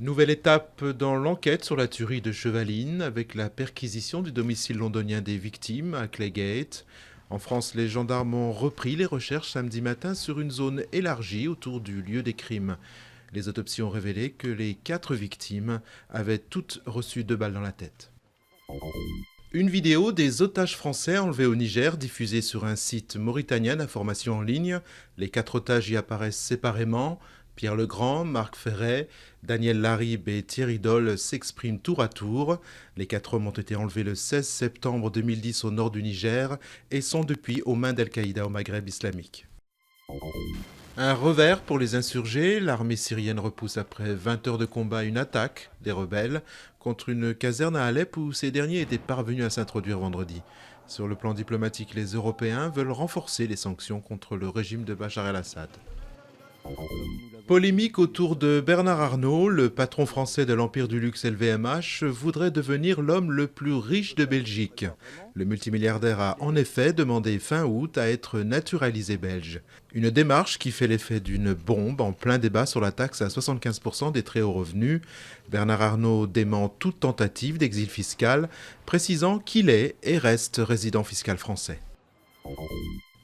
Nouvelle étape dans l'enquête sur la tuerie de Chevaline avec la perquisition du domicile londonien des victimes à Claygate. En France, les gendarmes ont repris les recherches samedi matin sur une zone élargie autour du lieu des crimes. Les autopsies ont révélé que les 4 victimes avaient toutes reçu 2 balles dans la tête. Une vidéo des otages français enlevés au Niger diffusée sur un site mauritanien d'information en ligne. Les 4 otages y apparaissent séparément. Pierre Legrand, Marc Ferret, Daniel Laribe et Thierry Doll s'expriment tour à tour. Les 4 hommes ont été enlevés le 16 septembre 2010 au nord du Niger et sont depuis aux mains d'Al-Qaïda au Maghreb islamique. Un revers pour les insurgés, l'armée syrienne repousse après 20 heures de combat une attaque des rebelles contre une caserne à Alep où ces derniers étaient parvenus à s'introduire vendredi. Sur le plan diplomatique, les Européens veulent renforcer les sanctions contre le régime de Bachar el-Assad. Polémique autour de Bernard Arnault, le patron français de l'empire du luxe LVMH, voudrait devenir l'homme le plus riche de Belgique. Le multimilliardaire a en effet demandé fin août à être naturalisé belge. Une démarche qui fait l'effet d'une bombe en plein débat sur la taxe à 75% des très hauts revenus. Bernard Arnault dément toute tentative d'exil fiscal, précisant qu'il est et reste résident fiscal français.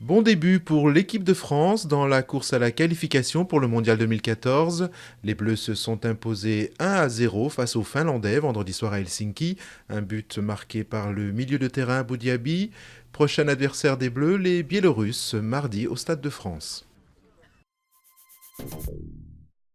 Bon début pour l'équipe de France dans la course à la qualification pour le Mondial 2014. Les Bleus se sont imposés 1-0 face aux Finlandais vendredi soir à Helsinki. Un but marqué par le milieu de terrain Boudiaby. Prochain adversaire des Bleus, les Biélorusses, mardi au Stade de France.